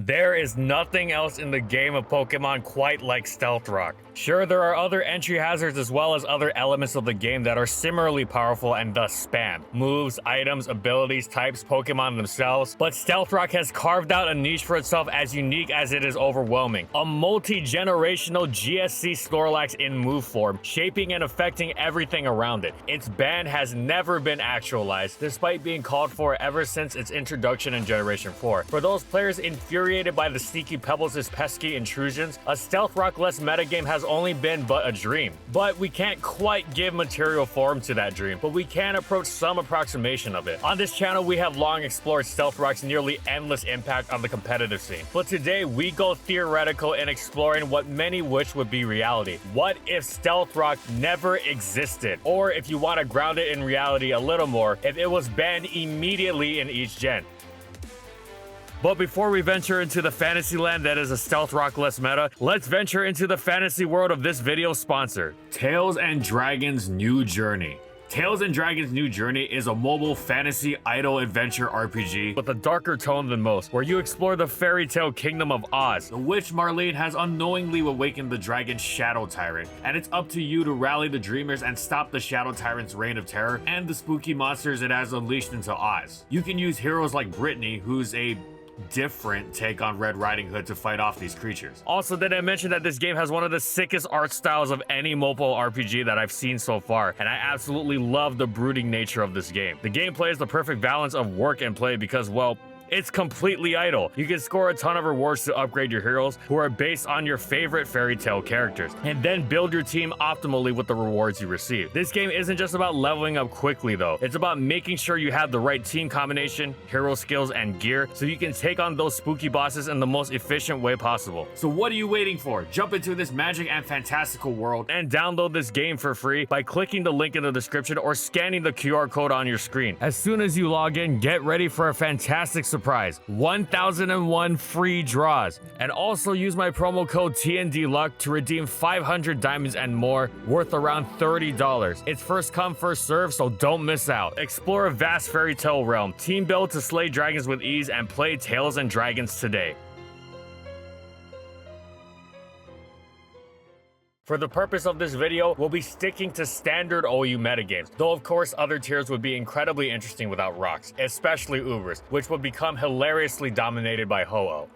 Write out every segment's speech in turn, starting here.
There is nothing else in the game of Pokemon quite like Stealth Rock. Sure, there are other entry hazards as well as other elements of the game that are similarly powerful and thus spammed. Moves, items, abilities, types, Pokemon themselves, but Stealth Rock has carved out a niche for itself as unique as it is overwhelming. A multi-generational GSC Snorlax in move form, shaping and affecting everything around it. Its ban has never been actualized, despite being called for ever since its introduction in Generation 4. For those players infuriated by the Sneaky Pebbles' pesky intrusions, a Stealth Rock-less metagame has only been but a dream. But we can't quite give material form to that dream, but we can approach some approximation of it. On this channel, we have long explored Stealth Rock's nearly endless impact on the competitive scene. But today, we go theoretical in exploring what many wish would be reality. What if Stealth Rock never existed? Or if you want to ground it in reality a little more, if it was banned immediately in each gen. But before we venture into the fantasy land that is a Stealth Rock-less meta, let's venture into the fantasy world of this video's sponsor, Tales & Dragons New Journey. Tales & Dragons New Journey is a mobile fantasy idle adventure RPG with a darker tone than most, where you explore the fairy tale kingdom of Oz. The witch Marlene has unknowingly awakened the dragon Shadow Tyrant, and it's up to you to rally the dreamers and stop the Shadow Tyrant's reign of terror and the spooky monsters it has unleashed into Oz. You can use heroes like Brittany, who's a different take on Red Riding Hood to fight off these creatures. Also, did I mention that this game has one of the sickest art styles of any mobile RPG that I've seen so far, and I absolutely love the brooding nature of this game. The gameplay is the perfect balance of work and play because, well, it's completely idle. You can score a ton of rewards to upgrade your heroes, who are based on your favorite fairy tale characters, and then build your team optimally with the rewards you receive. This game isn't just about leveling up quickly though. It's about making sure you have the right team combination, hero skills, and gear so you can take on those spooky bosses in the most efficient way possible. So what are you waiting for? Jump into this magic and fantastical world and download this game for free by clicking the link in the description or scanning the QR code on your screen. As soon as you log in, get ready for a fantastic surprise. 1001 free draws. And also use my promo code TND Luck to redeem 500 diamonds and more, worth around $30. It's first come, first serve, so don't miss out. Explore a vast fairy tale realm, team build to slay dragons with ease, and play Tales & Dragons today. For the purpose of this video, we'll be sticking to standard OU metagames, though of course other tiers would be incredibly interesting without rocks, especially Ubers, which would become hilariously dominated by Ho-Oh.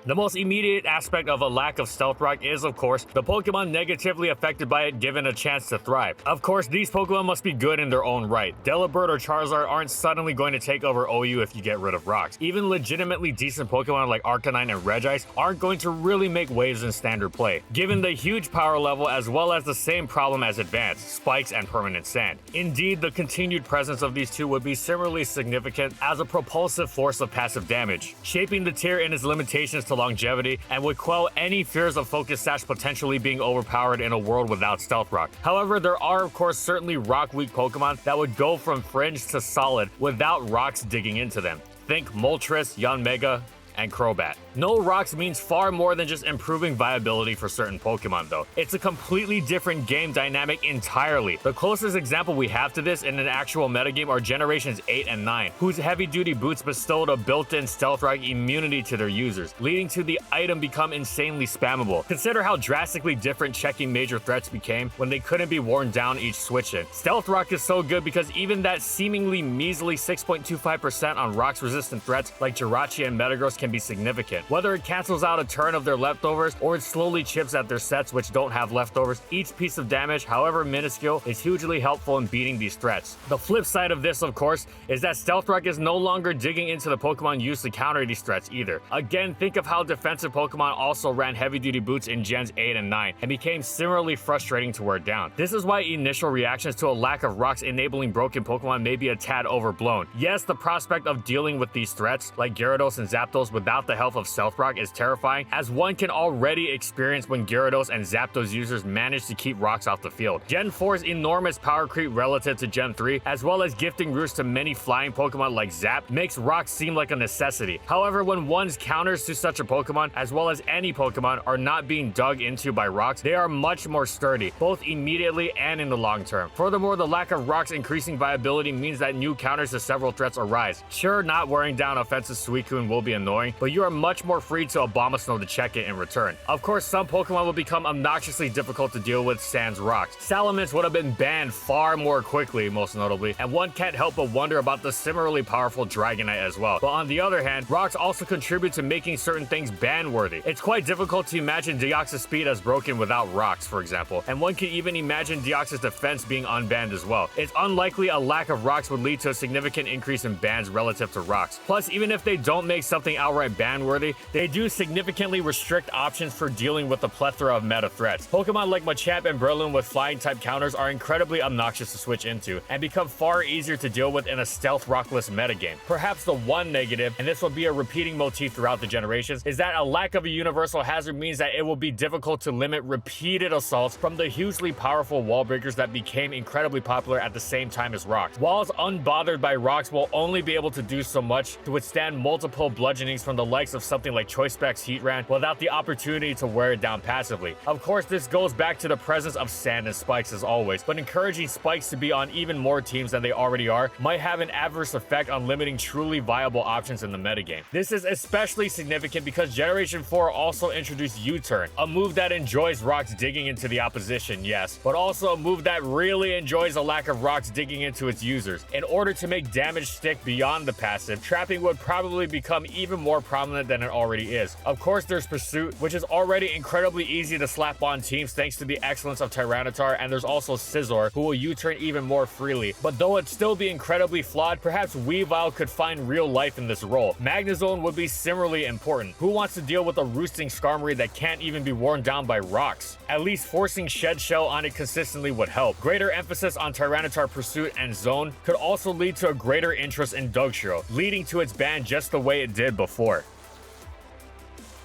The most immediate aspect of a lack of Stealth Rock is, of course, the Pokemon negatively affected by it given a chance to thrive. Of course, these Pokemon must be good in their own right. Delibird or Charizard aren't suddenly going to take over OU if you get rid of rocks. Even legitimately decent Pokemon like Arcanine and Regice aren't going to really make waves in standard play, given the huge power level as well as the same problem as Advanced, Spikes, and Permanent Sand. Indeed, the continued presence of these two would be similarly significant as a propulsive force of passive damage, shaping the tier in its limitations to longevity, and would quell any fears of Focus Sash potentially being overpowered in a world without Stealth Rock. However, there are of course certainly rock weak Pokemon that would go from fringe to solid without rocks digging into them. Think Moltres, Yanmega, and Crobat. No rocks means far more than just improving viability for certain Pokemon though. It's a completely different game dynamic entirely. The closest example we have to this in an actual metagame are Generations 8 and 9, whose heavy-duty boots bestowed a built-in Stealth Rock immunity to their users, leading to the item become insanely spammable. Consider how drastically different checking major threats became when they couldn't be worn down each switch-in. Stealth Rock is so good because even that seemingly measly 6.25% on rocks-resistant threats like Jirachi and Metagross can be significant. Whether it cancels out a turn of their leftovers or it slowly chips at their sets which don't have leftovers, each piece of damage, however minuscule, is hugely helpful in beating these threats. The flip side of this, of course, is that Stealth Rock is no longer digging into the Pokemon used to counter these threats either. Again, think of how defensive Pokemon also ran heavy-duty boots in Gens 8 and 9 and became similarly frustrating to wear down. This is why initial reactions to a lack of rocks enabling broken Pokemon may be a tad overblown. Yes, the prospect of dealing with these threats, like Gyarados and Zapdos, without the help of Stealth Rock is terrifying, as one can already experience when Gyarados and Zapdos users manage to keep rocks off the field. Gen 4's enormous power creep relative to Gen 3, as well as gifting roosts to many flying Pokemon like Zap, makes rocks seem like a necessity. However, when one's counters to such a Pokemon, as well as any Pokemon, are not being dug into by rocks, they are much more sturdy, both immediately and in the long term. Furthermore, the lack of rocks increasing viability means that new counters to several threats arise. Sure, not wearing down offensive Suicune will be annoying, but you are much more free to Abomasnow to check it in return. Of course, some Pokemon will become obnoxiously difficult to deal with sans rocks. Salamence would have been banned far more quickly, most notably, and one can't help but wonder about the similarly powerful Dragonite as well. But on the other hand, rocks also contribute to making certain things ban-worthy. It's quite difficult to imagine Deoxys speed as broken without rocks, for example, and one can even imagine Deoxys defense being unbanned as well. It's unlikely a lack of rocks would lead to a significant increase in bans relative to rocks. Plus, even if they don't make something outright ban-worthy, they do significantly restrict options for dealing with the plethora of meta threats. Pokemon like Machamp and Breloom with flying type counters are incredibly obnoxious to switch into, and become far easier to deal with in a stealth rockless metagame. Perhaps the one negative, and this will be a repeating motif throughout the generations, is that a lack of a universal hazard means that it will be difficult to limit repeated assaults from the hugely powerful wall breakers that became incredibly popular at the same time as rocks. Walls unbothered by rocks will only be able to do so much to withstand multiple bludgeonings from the likes of something like Choice Specs Heatran without the opportunity to wear it down passively. Of course, this goes back to the presence of sand and spikes as always, but encouraging spikes to be on even more teams than they already are might have an adverse effect on limiting truly viable options in the metagame. This is especially significant because Generation 4 also introduced U-Turn, a move that enjoys rocks digging into the opposition, yes, but also a move that really enjoys a lack of rocks digging into its users. In order to make damage stick beyond the passive, trapping would probably become even more prominent than it already is. Of course, there's Pursuit, which is already incredibly easy to slap on teams thanks to the excellence of Tyranitar, and there's also Scizor, who will U-turn even more freely. But though it'd still be incredibly flawed, perhaps Weavile could find real life in this role. Magnezone would be similarly important. Who wants to deal with a roosting Skarmory that can't even be worn down by rocks? At least forcing Shed Shell on it consistently would help. Greater emphasis on Tyranitar Pursuit and Zone could also lead to a greater interest in Dugtrio, leading to its ban just the way it did before.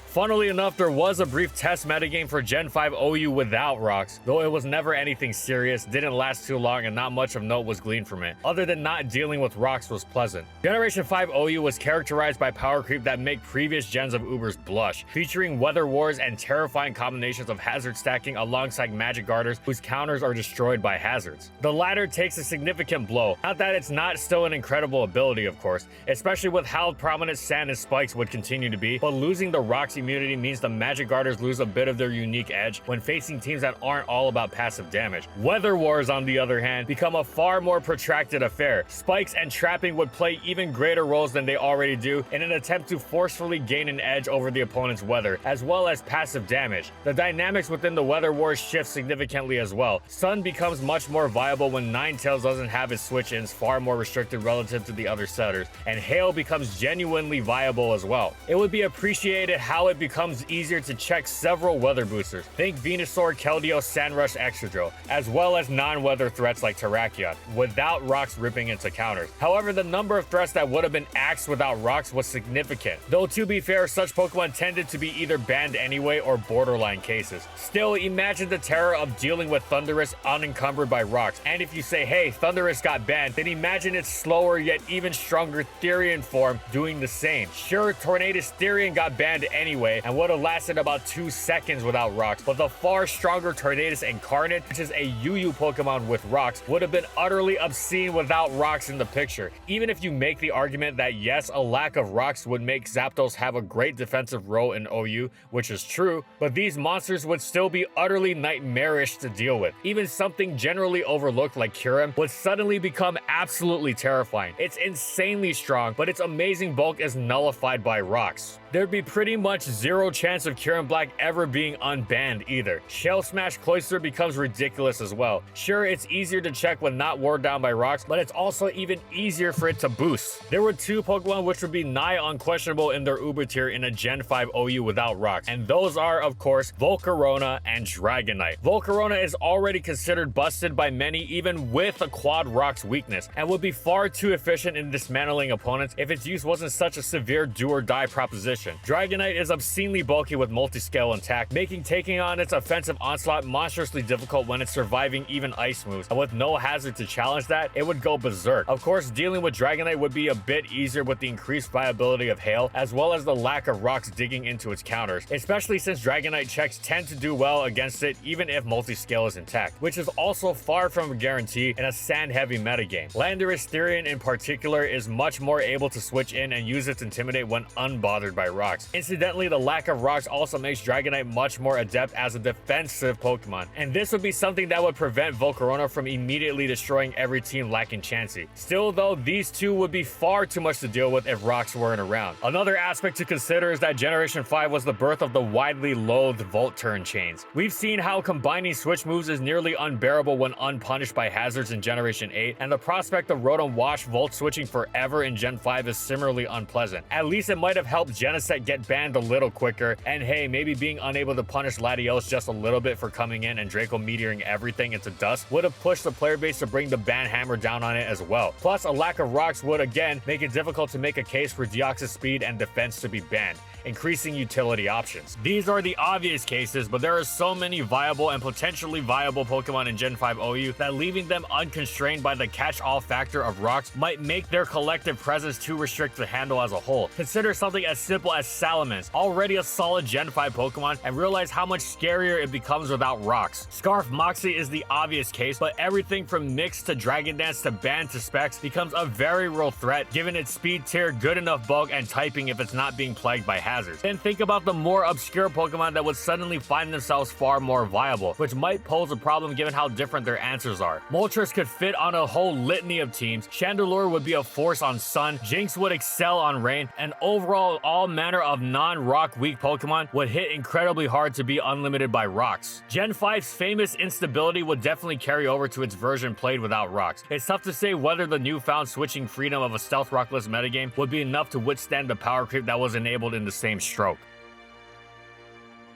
Funnily enough, there was a brief test metagame for Gen 5 OU without rocks, though it was never anything serious, didn't last too long, and not much of note was gleaned from it. Other than not dealing with rocks was pleasant. Generation 5 OU was characterized by power creep that make previous gens of Ubers blush, featuring Weather Wars and terrifying combinations of hazard stacking alongside Magic Garters whose counters are destroyed by hazards. The latter takes a significant blow, not that it's not still an incredible ability of course, especially with how prominent Sand and Spikes would continue to be, but losing the rocks immunity means the Magic Garters lose a bit of their unique edge when facing teams that aren't all about passive damage. Weather Wars, on the other hand, become a far more protracted affair. Spikes and trapping would play even greater roles than they already do in an attempt to forcefully gain an edge over the opponent's weather, as well as passive damage. The dynamics within the Weather Wars shift significantly as well. Sun becomes much more viable when Ninetales doesn't have its switch-ins far more restricted relative to the other setters, and Hail becomes genuinely viable as well. It would be appreciated how it becomes easier to check several weather boosters. Think Venusaur, Keldeo, Sandrush, Excadrill, as well as non-weather threats like Terrakion, without rocks ripping into counters. However, the number of threats that would have been axed without rocks was significant, though to be fair, such Pokemon tended to be either banned anyway or borderline cases. Still, imagine the terror of dealing with Thundurus unencumbered by rocks, and if you say, hey, Thundurus got banned, then imagine its slower yet even stronger Therian form doing the same. Sure, Tornadus Therian got banned anyway, and would have lasted about 2 seconds without rocks, but the far stronger Tornadus Incarnate, which is a UU Pokemon with rocks, would have been utterly obscene without rocks in the picture. Even if you make the argument that yes, a lack of rocks would make Zapdos have a great defensive role in OU, which is true, but these monsters would still be utterly nightmarish to deal with. Even something generally overlooked like Kyurem would suddenly become absolutely terrifying. It's insanely strong, but its amazing bulk is nullified by rocks. There'd be pretty much zero chance of Kieran Black ever being unbanned either. Shell Smash Cloyster becomes ridiculous as well. Sure, it's easier to check when not wore down by rocks, but it's also even easier for it to boost. There were two Pokemon which would be nigh unquestionable in their Uber tier in a Gen 5 OU without rocks, and those are, of course, Volcarona and Dragonite. Volcarona is already considered busted by many even with a quad rocks weakness, and would be far too efficient in dismantling opponents if its use wasn't such a severe do or die proposition. Dragonite is obscenely bulky with multi-scale intact, making taking on its offensive onslaught monstrously difficult when it's surviving even ice moves, and with no hazard to challenge that, it would go berserk. Of course, dealing with Dragonite would be a bit easier with the increased viability of Hail, as well as the lack of rocks digging into its counters, especially since Dragonite checks tend to do well against it even if multi-scale is intact, which is also far from a guarantee in a sand-heavy metagame. Landorus Therian in particular is much more able to switch in and use its Intimidate when unbothered by rocks. Incidentally, the lack of rocks also makes Dragonite much more adept as a defensive Pokemon, and this would be something that would prevent Volcarona from immediately destroying every team lacking Chansey. Still though, these two would be far too much to deal with if rocks weren't around. Another aspect to consider is that Generation 5 was the birth of the widely loathed Volt Turn chains. We've seen how combining switch moves is nearly unbearable when unpunished by hazards in Generation 8, and the prospect of Rotom Wash Volt switching forever in Gen 5 is similarly unpleasant. At least it might have helped Genesect get banned a little quicker, and hey, maybe being unable to punish Latios just a little bit for coming in and Draco Meteoring everything into dust would have pushed the player base to bring the ban hammer down on it as well. Plus, a lack of rocks would again make it difficult to make a case for Deoxys speed and defense to be banned, increasing utility options. These are the obvious cases, but there are so many viable and potentially viable Pokemon in Gen 5 OU that leaving them unconstrained by the catch-all factor of rocks might make their collective presence too restricted to handle as a whole. Consider something as simple as Salamence, already a solid Gen 5 Pokemon, and realize how much scarier it becomes without rocks. Scarf Moxie is the obvious case, but everything from Mix to Dragon Dance to Band to Specs becomes a very real threat given its speed tier, good enough bulk, and typing if it's not being plagued by hazards. Then think about the more obscure Pokemon that would suddenly find themselves far more viable, which might pose a problem given how different their answers are. Moltres could fit on a whole litany of teams, Chandelure would be a force on Sun, Jinx would excel on Rain, and overall all manner of non-rock weak Pokemon would hit incredibly hard to be unlimited by rocks. Gen 5's famous instability would definitely carry over to its version played without rocks. It's tough to say whether the newfound switching freedom of a stealth rockless metagame would be enough to withstand the power creep that was enabled in the same stroke.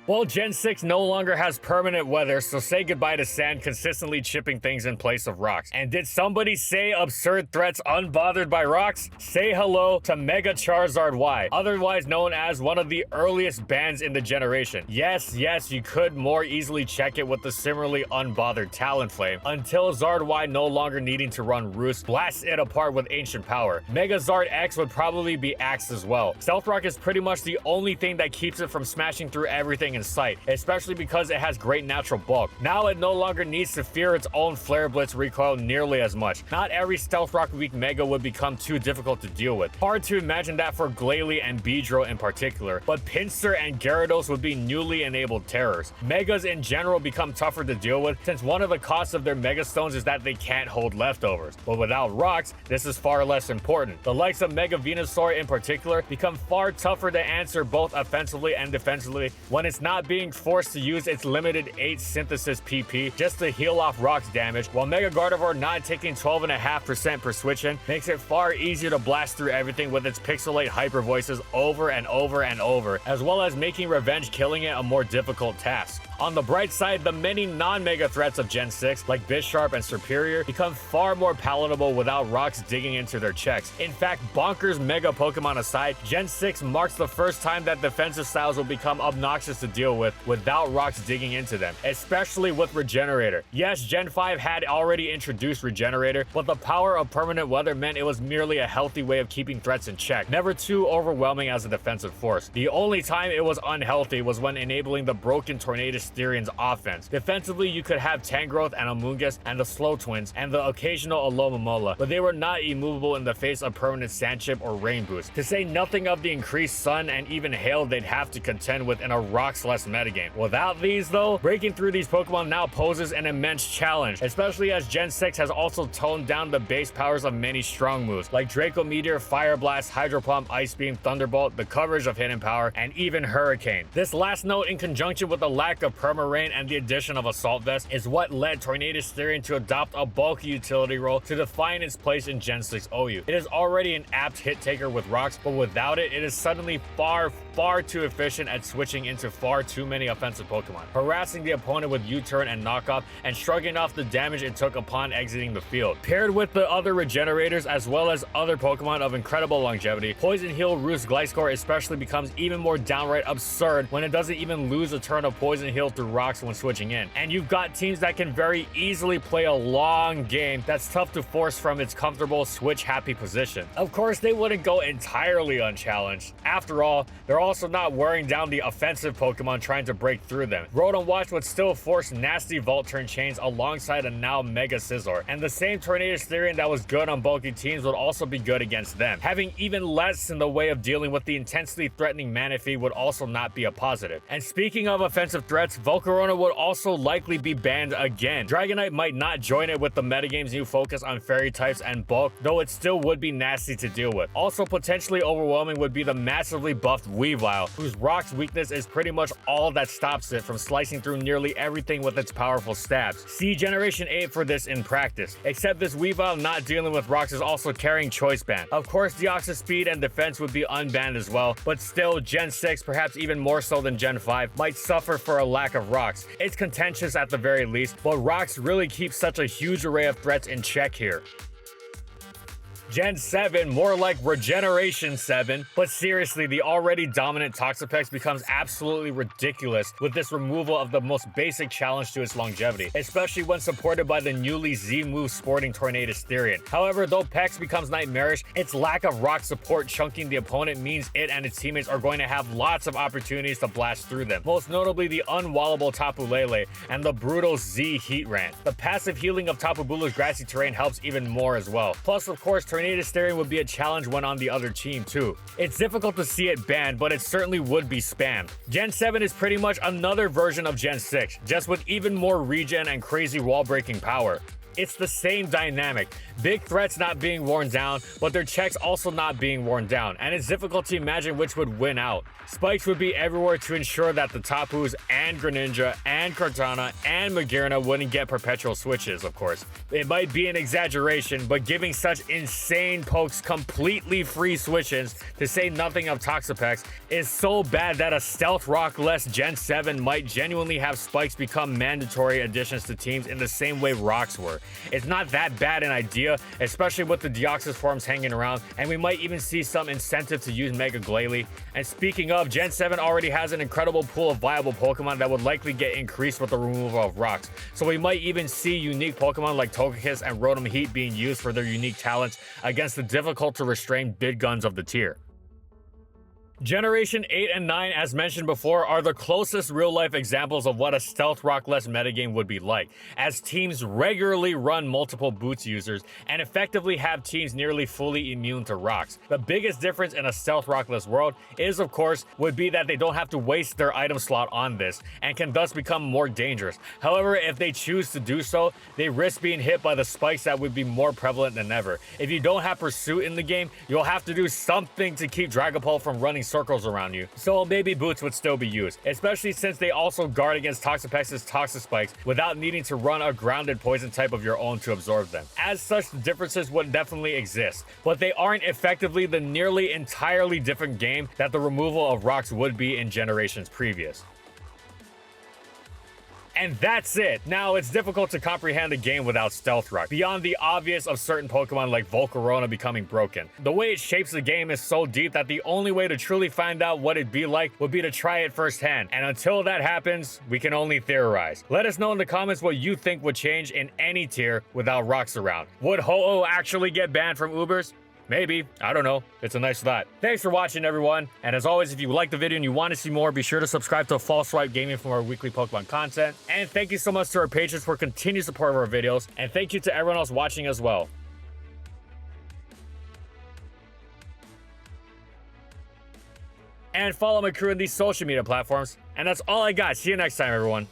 Well, Gen 6 no longer has permanent weather, so say goodbye to sand consistently chipping things in place of rocks. And did somebody say absurd threats unbothered by rocks? Say hello to Mega Charizard Y, otherwise known as one of the earliest bans in the generation. Yes, you could more easily check it with the similarly unbothered Talonflame, until Zard Y no longer needing to run Roost blasts it apart with Ancient Power. Mega Zard X would probably be axed as well. Stealth Rock is pretty much the only thing that keeps it from smashing through everything in sight, especially because it has great natural bulk. Now it no longer needs to fear its own Flare Blitz recoil nearly as much. Not every Stealth Rock weak Mega would become too difficult to deal with. Hard to imagine that for Glalie and Beedrill in particular, but Pinsir and Gyarados would be newly enabled terrors. Megas in general become tougher to deal with since one of the costs of their Mega Stones is that they can't hold leftovers. But without rocks, this is far less important. The likes of Mega Venusaur in particular become far tougher to answer both offensively and defensively when it's not being forced to use its limited 8 synthesis PP just to heal off rocks damage, while Mega Gardevoir not taking 12.5% per switch in makes it far easier to blast through everything with its pixelate hyper voices over and over and over, as well as making revenge killing it a more difficult task. On the bright side, the many non-mega threats of Gen 6, like Bisharp and Serperior, become far more palatable without rocks digging into their checks. In fact, bonkers mega Pokemon aside, Gen 6 marks the first time that defensive styles will become obnoxious to deal with without rocks digging into them, especially with Regenerator. Yes, Gen 5 had already introduced Regenerator, but the power of permanent weather meant it was merely a healthy way of keeping threats in check, never too overwhelming as a defensive force. The only time it was unhealthy was when enabling the broken Tornadus Styrian's offense. Defensively, you could have Tangrowth and Amoonguss and the Slow Twins and the occasional Alomomola, but they were not immovable in the face of permanent Sand Chip or Rain Boost, to say nothing of the increased Sun and even Hail they'd have to contend with in a Rocks-less metagame. Without these though, breaking through these Pokemon now poses an immense challenge, especially as Gen 6 has also toned down the base powers of many strong moves, like Draco Meteor, Fire Blast, Hydro Pump, Ice Beam, Thunderbolt, the coverage of Hidden Power, and even Hurricane. This last note, in conjunction with the lack of Perma Rain and the addition of Assault Vest, is what led Tornadus Styrian to adopt a bulky utility role to define its place in Gen 6 OU. It is already an apt hit taker with rocks, but without it, it is suddenly far too efficient at switching into far too many offensive Pokemon, harassing the opponent with U-turn and knockoff, and shrugging off the damage it took upon exiting the field. Paired with the other regenerators as well as other Pokemon of incredible longevity, Poison Heal Roost Gliscor especially becomes even more downright absurd when it doesn't even lose a turn of Poison Heal through rocks when switching in. And you've got teams that can very easily play a long game that's tough to force from its comfortable switch-happy position. Of course, they wouldn't go entirely unchallenged. After all, they're also not wearing down the offensive Pokemon trying to break through them. Rotom Watch would still force nasty Volt Turn chains alongside a now Mega Scizor, and the same Tornadus Styrian that was good on bulky teams would also be good against them. Having even less in the way of dealing with the intensely threatening Manaphy would also not be a positive. And speaking of offensive threats, Volcarona would also likely be banned again. Dragonite might not join it with the metagame's new focus on fairy types and bulk, though it still would be nasty to deal with. Also potentially overwhelming would be the massively buffed Weavile, whose Rock's weakness is pretty much all that stops it from slicing through nearly everything with its powerful stabs. See Generation 8 for this in practice, except this Weavile not dealing with rocks is also carrying Choice Band. Of course, Deoxys speed and defense would be unbanned as well, but still Gen 6, perhaps even more so than Gen 5, might suffer for a lack of rocks. It's contentious at the very least, but rocks really keep such a huge array of threats in check here. Gen 7, more like Regeneration 7, but seriously, the already dominant Toxapex becomes absolutely ridiculous with this removal of the most basic challenge to its longevity, especially when supported by the newly Z-move sporting Tornadus Styrian. However, though Pex becomes nightmarish, its lack of rock support chunking the opponent means it and its teammates are going to have lots of opportunities to blast through them, most notably the unwallable Tapu Lele and the brutal Z Heat Rant. The passive healing of Tapu Bulu's grassy terrain helps even more as well. Plus, of course, Tornadus Styrian would be a challenge when on the other team too. It's difficult to see it banned, but it certainly would be spammed. Gen 7 is pretty much another version of Gen 6, just with even more regen and crazy wall breaking power. It's the same dynamic. Big threats not being worn down, but their checks also not being worn down, and it's difficult to imagine which would win out. Spikes would be everywhere to ensure that the Tapus and Greninja and Cortana and Magearna wouldn't get perpetual switches, of course. It might be an exaggeration, but giving such insane pokes completely free switches, to say nothing of Toxapex, is so bad that a Stealth Rock-less Gen 7 might genuinely have spikes become mandatory additions to teams in the same way rocks were. It's not that bad an idea, especially with the Deoxys forms hanging around, and we might even see some incentive to use Mega Glalie. And speaking of, Gen 7 already has an incredible pool of viable Pokemon that would likely get increased with the removal of rocks, so we might even see unique Pokemon like Togekiss and Rotom Heat being used for their unique talents against the difficult to restrain big guns of the tier. Generation 8 and 9, as mentioned before, are the closest real-life examples of what a Stealth Rock-less metagame would be like, as teams regularly run multiple boots users and effectively have teams nearly fully immune to rocks. The biggest difference in a Stealth Rock-less world is, of course, would be that they don't have to waste their item slot on this, and can thus become more dangerous. However, if they choose to do so, they risk being hit by the spikes that would be more prevalent than ever. If you don't have Pursuit in the game, you'll have to do something to keep Dragapult from running circles around you, so maybe boots would still be used, especially since they also guard against Toxapex's Toxic Spikes without needing to run a grounded poison type of your own to absorb them. As such, the differences would definitely exist, but they aren't effectively the nearly entirely different game that the removal of rocks would be in generations previous. And that's it. Now, it's difficult to comprehend a game without Stealth Rock, beyond the obvious of certain Pokemon like Volcarona becoming broken. The way it shapes the game is so deep that the only way to truly find out what it'd be like would be to try it firsthand, and until that happens, we can only theorize. Let us know in the comments what you think would change in any tier without rocks around. Would Ho-Oh actually get banned from Ubers? Maybe. I don't know. It's a nice thought. Thanks for watching, everyone. And as always, if you liked the video and you want to see more, be sure to subscribe to False Swipe Gaming for more weekly Pokemon content. And thank you so much to our patrons for continued support of our videos. And thank you to everyone else watching as well. And follow my crew on these social media platforms. And that's all I got. See you next time, everyone.